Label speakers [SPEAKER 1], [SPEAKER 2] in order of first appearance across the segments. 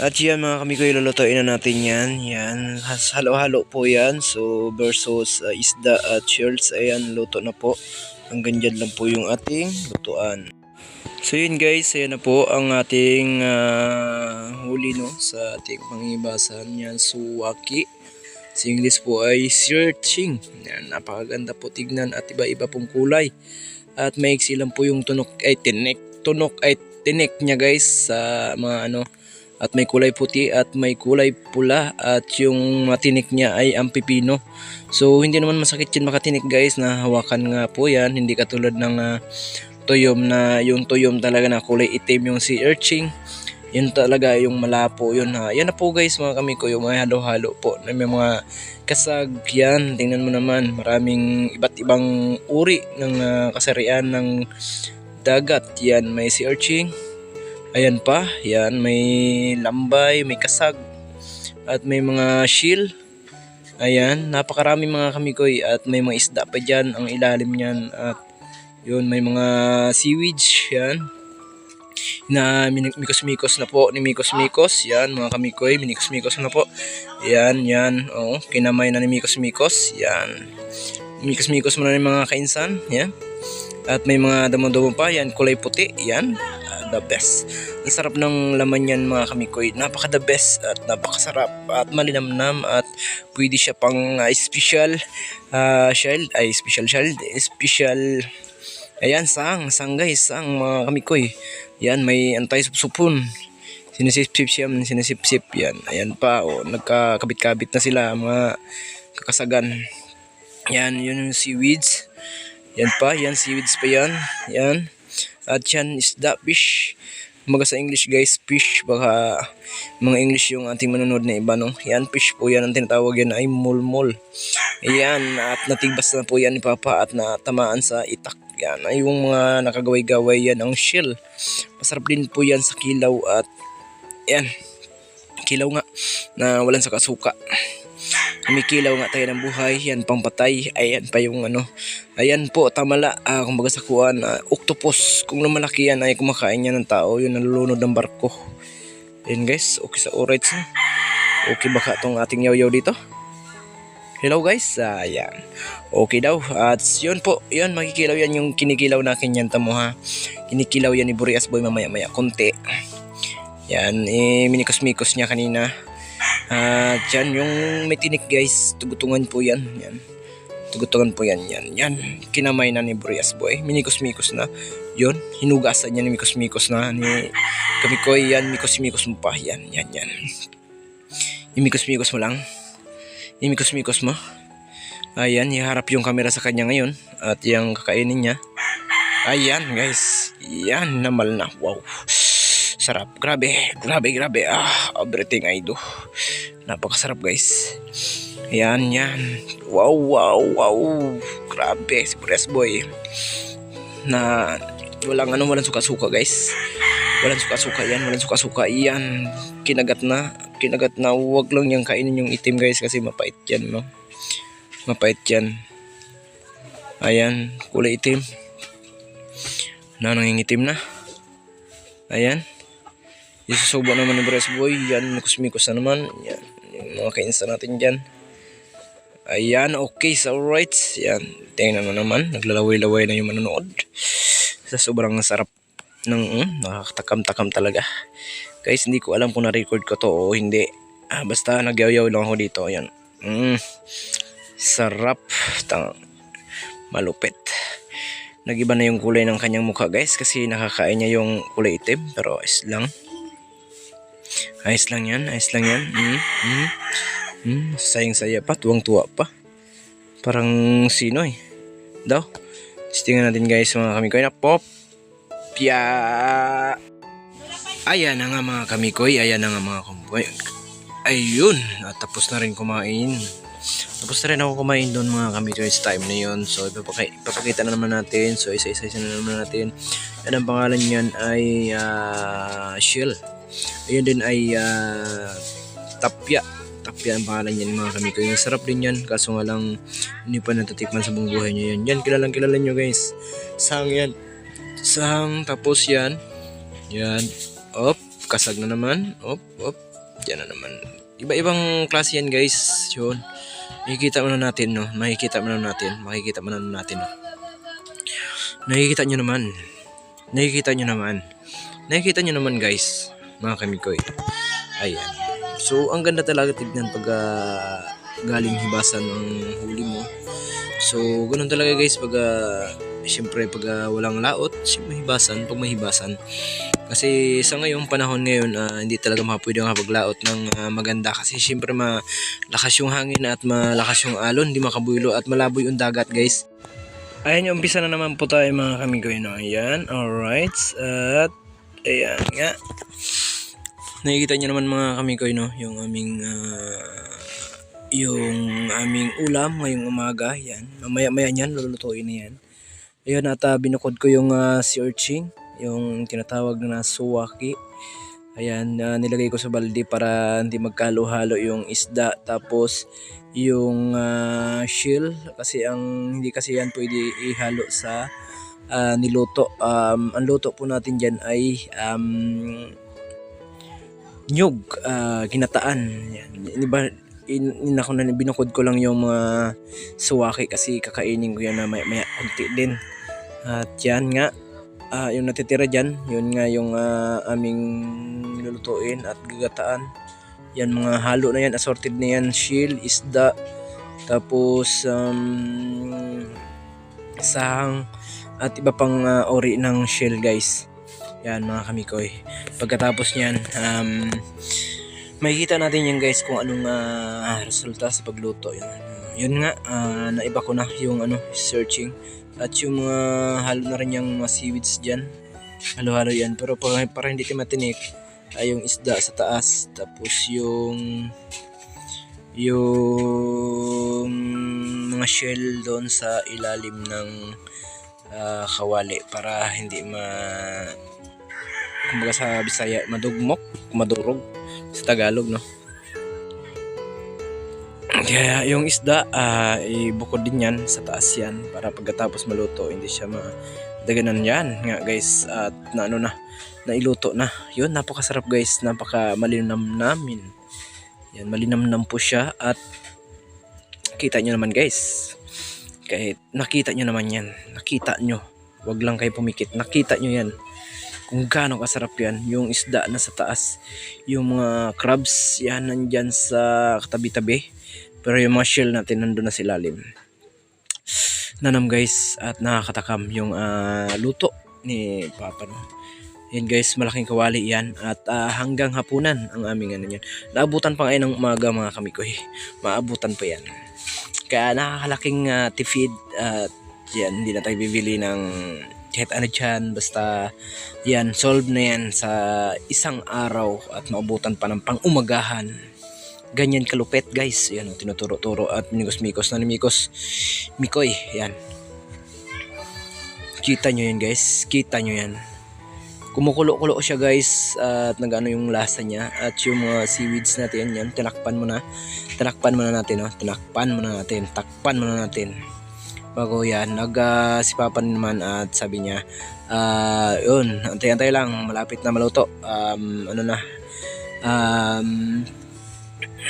[SPEAKER 1] At yan mga kami ko, ilulutuin na natin yan. Yan, halo-halo po yan. So versus isda at shells. Ayan, luto na po. Hanggang dyan lang po yung ating lutuan. So yun guys, ayan na po ang ating huli no, sa ating pangibasan. Yan, suwaki. Sa English po ay searching. Yan, napakaganda po tignan at iba-iba pong kulay. At maiksi lang po yung tunok ay tinik niya guys sa mga ano. At may kulay puti at may kulay pula at yung matinik niya ay ang pipino. So hindi naman masakit yun makatinik guys, na hawakan nga po yan. Hindi katulad ng tuyom na yung tuyom talaga na kulay itim yung sea urchin. Yun talaga yung malapo yun ha. Yan na po guys mga kami ko, yung mga halo-halo po na may mga kasag yan. Tingnan mo naman, maraming iba't ibang uri ng kasarian ng dagat. Yan, may sea urchin. Ayan pa, yan, may lambay, may kasag, at may mga shell. Ayan, napakarami mga kamikoy at may mga isda pa dyan, ang ilalim niyan. At yun, may mga seaweeds, yan. Na mikos-mikos na po ni mikos-mikos, yan mga kamikoy, minikos-mikos na po. Yan, yan, oh, kinamay na ni mikos-mikos, yan. Mikos-mikos mo na ni mga kainsan, yan. At may mga damo-damo pa, yan, kulay puti, yan. The best. Ang sarap ng laman yan mga kamikoy. Napaka the best at napakasarap at malinamnam at pwede siya pang special shell ay special shell special. Ayan, sang guys, sang mga kamikoy. Yan, may anti-supsupon. Sinisip-sip yan. Ayan pa, oh, nagkakabit-kabit na sila mga kakasagan. Yan, yun yung seaweeds. Yan pa, yan seaweeds pa yan. Yan. At yan, isda, fish. Mga sa English guys, fish. Baka mga English yung ating manonood na iba, no? Yan, fish po yan. Ang tinatawag yan ay mulmul. Ayan, at natigbas na po yan ni Papa at natamaan sa itak. Yan, ay yung mga nakagaway-gaway yan ang shell. Masarap din po yan sa kilaw at yan, kilaw nga na walang sakasuka. Kumikilaw nga tayo ng buhay, yan pampatay. Ayan pa yung ano, ayan po tamala, kumbaga sa kuwan, octopus. Kung lumalaki yan ay kumakain yan ng tao, yun nalulunod ng barko. Ayan guys, okay sa orights na. Okay baka itong ating yaw-yaw dito? Hello guys, ayan, okay daw. At yun po, yun makikilaw yan yung kinikilaw natin yan, tamo ha. Kinikilaw yan ni Burias Boy mamaya-maya konti. Yan, minikos-mikos niya kanina. Dyan yung may tinik guys, tugutungan po yan. Yan. Tugutungan po yan. Yan. Kinamay na ni Burias Boy. Minikos-mikos na. Yun. Hinugasan niya ni mikos-mikos na ni Kamikoy. Yan. Mikos-mikos mo pa. Yan. Imikos-mikos mo lang. Imikos-mikos mo. Ayan. Iharap yung camera sa kanya ngayon. At yung kakainin niya. Ayan guys. Yan. Namal na. Wow. Sarap, grabe. Everything I do. Napakasarap guys. Yan. Wow. Grabe, si Burias Boy. Na walang suka-suka guys. Walang suka-suka yan. Kinagat na. Huwag lang yung kainin yung itim guys kasi mapait yan, no? Mapait yan. Ayan, kulay itim. Nangingitim na. Ayan. Isusubo naman ni Burias Boy. Yan, mikos-mikos na naman. Yan, yung mga kainsa natin dyan. Ayan, okay, so alright. Yan, tingnan mo naman. Naglalaway-laway na yung manonood. Sa sobrang sarap ng nakakatakam-takam talaga. Guys, hindi ko alam kung na-record ko to o hindi. Basta nagyaw-yaw lang ako dito. Ayan. Sarap. Malupit. Nagiba na yung kulay ng kanyang mukha guys kasi nakakain niya yung kulay itim, pero ayos lang yan. Sayang-saya pa, tuwang-tuwa pa. Parang sino daw. Tingnan natin guys mga kamikoy na pop. Ayan na nga mga kamikoy. Ayun, tapos na rin kumain. Tapos na rin ako kumain doon mga kamikoy sa time na yun. So ipapakita na naman natin. So isa-isa na naman natin. Yan ang pangalan niyan ay shell. Ayun din ay tapya ang pangalan niyan mga kamikoy. Sarap din yan, kaso nga lang hindi pa natatikman sa buong buhay niya yan. Yan, kilala nyo guys. Sang yan. Tapos yan. kasag na naman. Op. Diyan na naman. Iba-ibang klase yan guys. Yun. Makikita mo na natin, no? Makikita mo na natin, no? Nakikita nyo naman guys, mga kamikoy. Ayan. So, ang ganda talaga tignan pag galing hibasan ng huli mo. So, ganun talaga guys pag siyempre pag walang laot, mahibasan, pag mahibasan. Kasi sa ngayong panahon ngayon, hindi talaga pwede makapaglaot ng maganda kasi siyempre malakas yung hangin at malakas yung alon, hindi makabulo at malaboy yung dagat guys. Ayan, umpisa na naman po tayo mga kamigoy, no? Ayan, alright. At ayan nga. Nakikita nyo naman mga kamigoy, no? Yung aming ulam ngayong umaga. Yan. Mamaya-maya niyan, lulutuin na yan. Ayun, at binukod ko yung sea urchin, yung tinatawag na suwaki. Ayan, nilagay ko sa balde para hindi magkahalo-halo yung isda. Tapos yung shell kasi hindi kasi yan pwede ihalo sa niluto. Ang luto po natin dyan ay nyug, ginataan. Yan. Binukod ko lang yung mga suwaki kasi kakainin ko yan na maya konti din. At yan nga, yung natitira dyan, yun nga yung aming lulutuin at gagataan. Yan, mga halo na yan, assorted na yan, shell, isda, tapos sahang at iba pang ori ng shell guys. Yan mga kamikoy. Pagkatapos nyan, makikita natin yan guys kung anong resulta sa pagluto. Yun nga, naiba ko na yung searching. At yung mga halo na rin yung mga seaweeds dyan. Halo-halo yan. Pero para hindi kayo matinik, ay yung isda sa taas. Tapos yung mga shell doon sa ilalim ng kawali. Para hindi kumbaga sa Bisaya, madurog sa Tagalog, no? Kaya yung isda, ibukod din yan sa taas yan para pagkatapos maluto hindi siya madaganan yan nga guys. At nailuto na. Yun, napakasarap guys, napaka malinam namin. Yan, malinamnam po siya at kita nyo naman guys. Kahit nakita nyo naman yan, nakita nyo, wag lang kayo pumikit, nakita nyo yan kung gaano kasarap yan. Yung isda na sa taas, yung mga crabs yan nandyan sa tabi-tabi, pero yung mga shell natin nandun na sa ilalim. Nanam guys, at nakakatakam yung luto ni Papa, no? Yan guys, malaking kawali yan at hanggang hapunan ang aming yan. Naabutan pa ngayon ng umaga mga kamikoy, maabutan pa yan. Kaya nakakalaking tipid at yan, hindi na tayo bibili ng kahit ano dyan, basta yan, solve na yan sa isang araw at maabutan pa ng pang-umagahan. Ganyan kalupet guys. Yan, tinuturo-turo at minigos-mikos na ni Mikoy. Yan. Kita nyo yan guys. Kita nyo yan. Kumukulo-kulo siya guys at nagano yung lasa niya. At yung mga seaweeds natin yan, tinakpan muna natin, no? Takpan muna natin. Bago yan, si Papa naman at sabi niya, yun, antay-antay lang, malapit na maluto.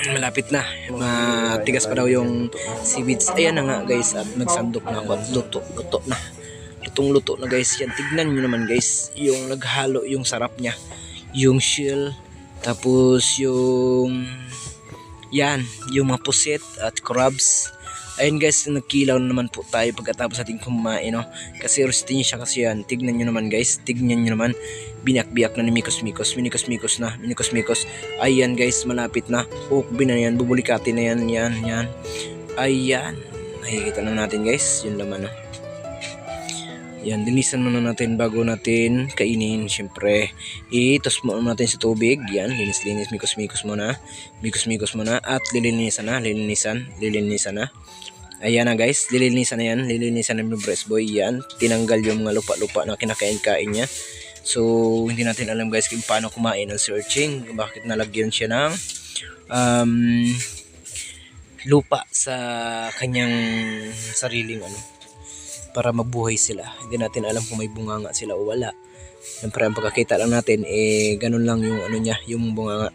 [SPEAKER 1] Malapit na, matigas pa daw yung seaweeds. Ayan na nga guys, at nagsandok na ako at lutong-luto na guys. Yan, tignan nyo naman guys, yung naghalo, yung sarap niya, yung shell, tapos yung mga pusit at crabs. Ayun guys, nagkilaw na naman po tayo pagkatapos ating kumain, no? Kasi roasting siya kasi yan. Tignan nyo naman guys, binak-biyak na ni Mikos, na. Ayan guys, malapit na. Hukbi na yan, bubulikatin na yan. Ayan, nakikita na natin guys, yung laman, no? Yan, linisan muna natin bago natin kainin. Siyempre, itos muna natin sa tubig. Yan, linis, mikos-mikos muna. At lilinisan na. Ayan na guys, lilinisan na yan. Lilinisan na yung breast boy. Yan, tinanggal yung mga lupa-lupa na kinakain-kain niya. So, hindi natin alam guys kung paano kumain ng searching. Bakit nalagyan siya ng lupa sa kanyang sariling para mabuhay sila. Hindi natin alam kung may bunganga sila o wala. Siyempre ang pagkakita lang natin ganun lang yung ano niya, yung bunganga.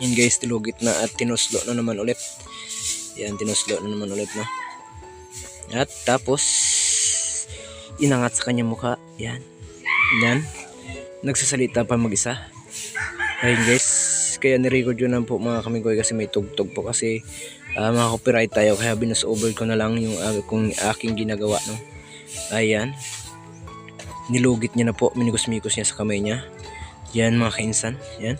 [SPEAKER 1] Yan guys, tilugit na at tinuslo na naman ulit. Yan, tinuslo na naman ulit na. At tapos inangat sa kanyang mukha. Yan. Yan. Nagsasalita pa mag-isa. Ayun guys, kaya nirecord yun lang po mga kamigoy kasi may tugtog po kasi mga copyright tayo kaya binus-over ko na lang yung kung aking ginagawa, no. Ayan. Nilugit niya na po, minigos-migos niya sa kamay niya. Yan mga kainsan. Yan.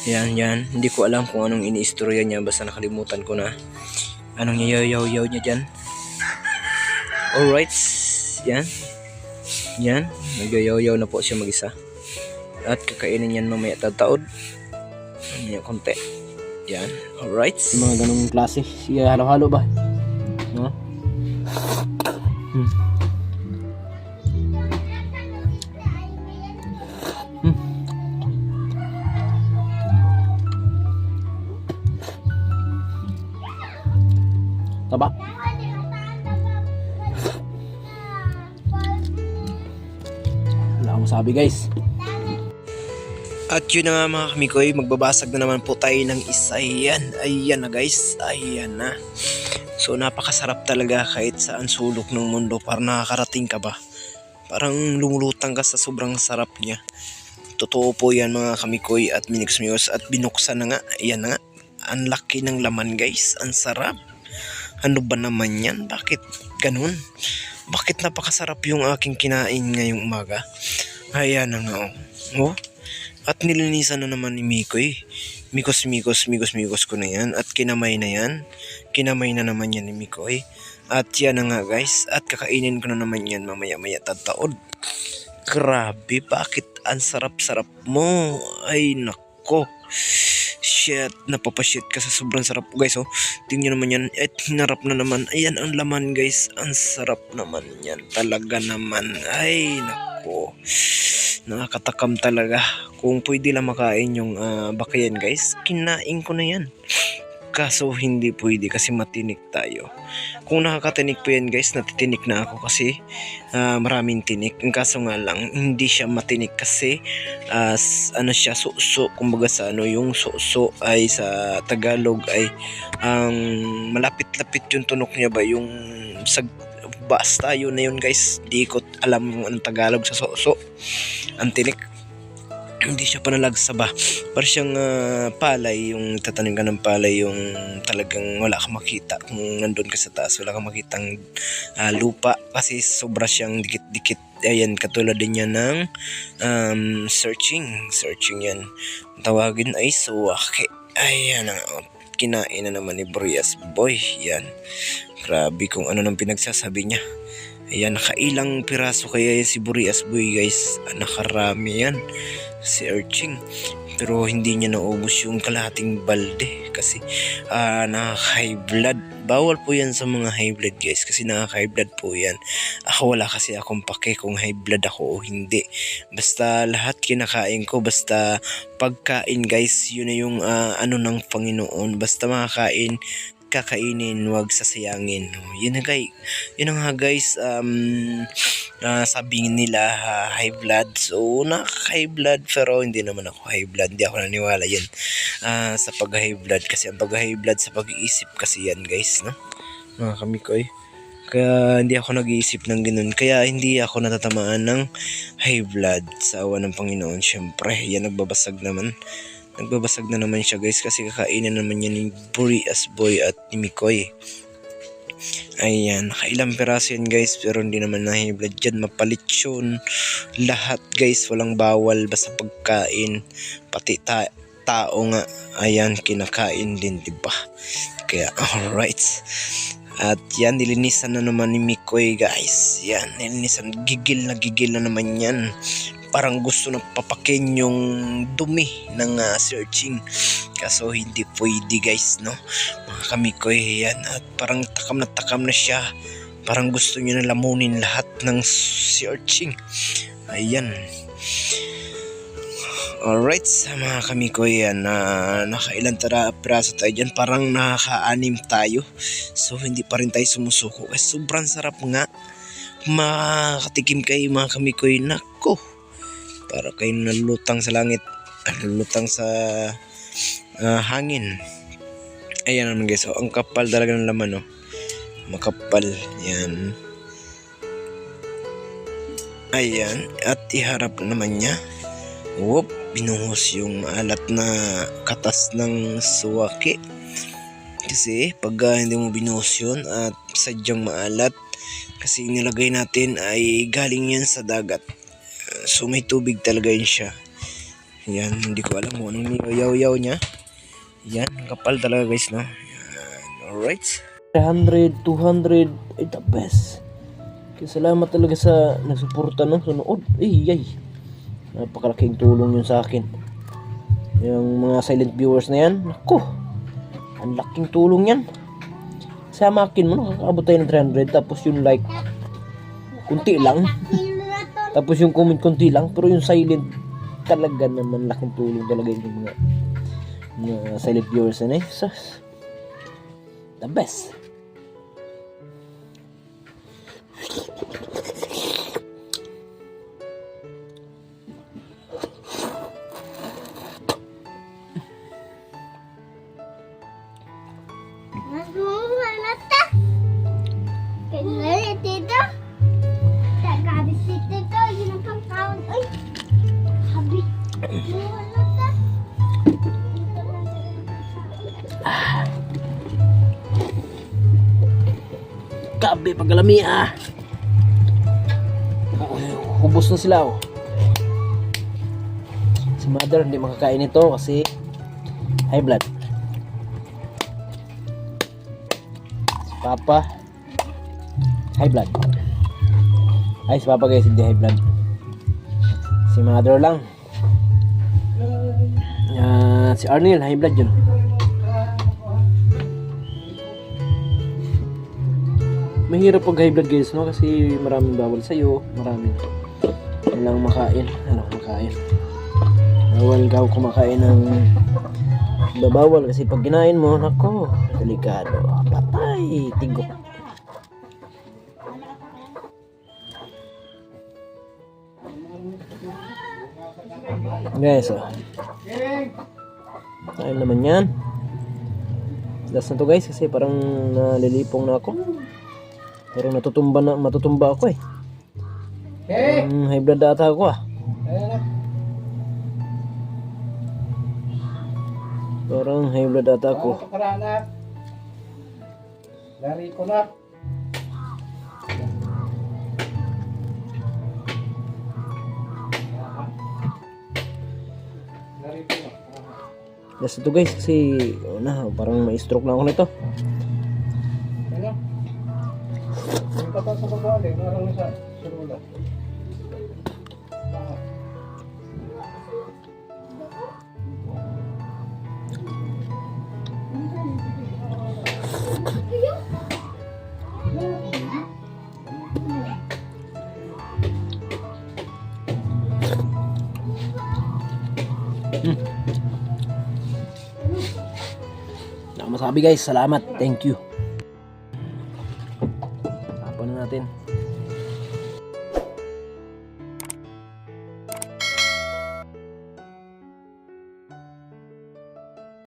[SPEAKER 1] Yan. Hindi ko alam kung anong iniistorya niya, basta nakalimutan ko na. Anong yayaw-yaw niya dyan. Alright. Yan. Yan. Nagyayaw-yaw na po siya mag-isa. At kakainin yan mamaya tataod. Mamaya konti. Yan. Alright. Mga ganong klase. Sige, halo-halo ba? No? Taba. Wala akong sabi guys. At yun na nga mga kamikoy, magbabasag na naman po tayo ng isa. Ayan na guys, ayan na. So napakasarap talaga kahit saan sulok ng mundo, parang nakakarating ka ba. Parang lumulutang ka sa sobrang sarap niya. Totoo po yan mga kamikoy at minix-mix at binuksan na nga. Ayan na nga, ang laki ng laman guys, ang sarap. Ano ba naman yan? Bakit ganun? Bakit napakasarap yung aking kinain ngayong umaga? Ayan na nga oh. At nilinisan na naman ni Mikoy. Migos ko na yan. At kinamay na yan. Kinamay na naman yan ni Mikoy. At yan na nga guys. At kakainin ko na naman yan mamaya-maya tataod. Grabe, bakit ang sarap-sarap mo? Ay nako. Shit, napapashit ka sa sobrang sarap guys. Oh, tingnan naman yan. At hinarap na naman. Ayan ang laman guys. Ang sarap naman yan. Talaga naman. Ay nako. Nakakatakam talaga. Kung pwede lang makain yung bakayan guys, kinain ko na yan. Kaso hindi pwede kasi matinik tayo. Kung nakakatinik po yan guys, natitinik na ako kasi maraming tinik. Ang kaso nga lang, hindi siya matinik kasi ano siya, suso. Kumbaga sa ano, yung suso ay sa Tagalog ay malapit-lapit yung tunok niya ba, yung basta yun na yun guys. Di ko alam kung anong Tagalog sa suso. Ang tinik. Hindi siya panalagsa ba. Para siyang palay, yung tatanim ka ng palay, yung talagang wala kang makita. Kung nandun ka sa taas, wala kang makitang lupa. Kasi sobra siyang dikit-dikit. Ayan, katulad din yan ng searching yan. Tawagin ay suwake. Ayan, kinain na naman ni Burias Boy. Yan. Grabe kung ano nang pinagsasabi niya. Ayan, nakailang piraso kaya yan si Burias Boy guys. Nakarami yan si Urching. Pero hindi niya naubos yung kalahating balde kasi nakaka-high blood. Bawal po yan sa mga high blood guys kasi nakaka-high blood po yan. Ako wala kasi akong pake kung high blood ako o hindi. Basta lahat kinakain ko, basta pagkain guys, yun na yung ano ng Panginoon. Basta makakain, kakainin, wag sasayangin. Yun na guys. Yun na nga guys, sabi nila high blood. So high blood pero hindi naman ako high blood. Hindi ako naniwala yan sa pag high blood kasi ang pag high blood sa pag-iisip kasi yan guys, no? Mga kamikoy. Kaya hindi ako nag-iisip ng ganun. Kaya hindi ako natatamaan ng high blood sa awa ng Panginoon. Syempre, yan nagbabasag naman. Nagbabasag na naman siya guys kasi kakainin naman yan ni Burias Boy at ni Mikoy. Ayan, nakailang peraso yan guys pero hindi naman na high blood dyan. Mapalit yun. Lahat guys, walang bawal basta pagkain. Pati tao nga, ayan, kinakain din, diba? Kaya alright. At yan, nilinisan na naman ni Mikoy guys. Yan, nilinisan. Gigil na naman yan. Parang gusto na papakin yung dumi ng searching. Kaso hindi pwede guys, no? Mga kamikoy, yan. At parang takam na siya. Parang gusto niya na lamunin lahat ng searching. Ayan. Alright, mga kamikoy, yan. Nakailan piraso tayo dyan. Parang nakaka-anim tayo. So hindi pa rin tayo sumusuko. Kasi sobrang sarap nga. Makatikim kayo mga kamikoy. Nako. para kayo nalulutang sa langit, nalulutang sa hangin. Ayan naman guys, ang kapal talaga ng laman, makapal yan. Ayan, at iharap naman niya. Whoop, binuhos yung maalat na katas ng suwaki. Kasi pag hindi mo binuhos yun at sadyang maalat, kasi nilagay natin ay galing yan sa dagat. So may tubig talaga yun siya. Yan, hindi ko alam kung anong niyaw-yaw niya. Yan, kapal talaga guys, no? Yan, alright. 300, 200, ay the best. Kaya salamat talaga sa nagsuporta, no? Sa nood. Ay. Napakalaking tulong yun sa akin. Yung mga silent viewers na yan, naku, ang laking tulong yan. Sa akin mo, nakakaabot tayo ng 300. Tapos yung like, kunti lang. Tapos yung comment, kunti lang. Pero yung silent, talaga naman laking tulong talaga yung mga silent viewers na so, the best. Kabe pagalami hubos na sila Si mother hindi makakain ito kasi high blood. Si papa high blood. Si papa guys hindi high blood. Si mother lang. Si Arnel high blood yun. Mahirap pag high blood guys, no? Kasi maraming bawal sa'yo, maraming walang makain. Bawal ka kumakain ng babawal kasi pag kinain mo, nako, delikado, patay, tigok. Guys, kain naman yan. Last na to guys kasi parang nalilipong na ako. Pero matutumba ako high blood ata ako Parang high blood ata ako.
[SPEAKER 2] Dari ko na.
[SPEAKER 1] Last na to guys kasi parang may stroke na ako nito.
[SPEAKER 2] Kapag sa babali, marang sa sulula.
[SPEAKER 1] Masabi guys, salamat, thank you. Apa na natin.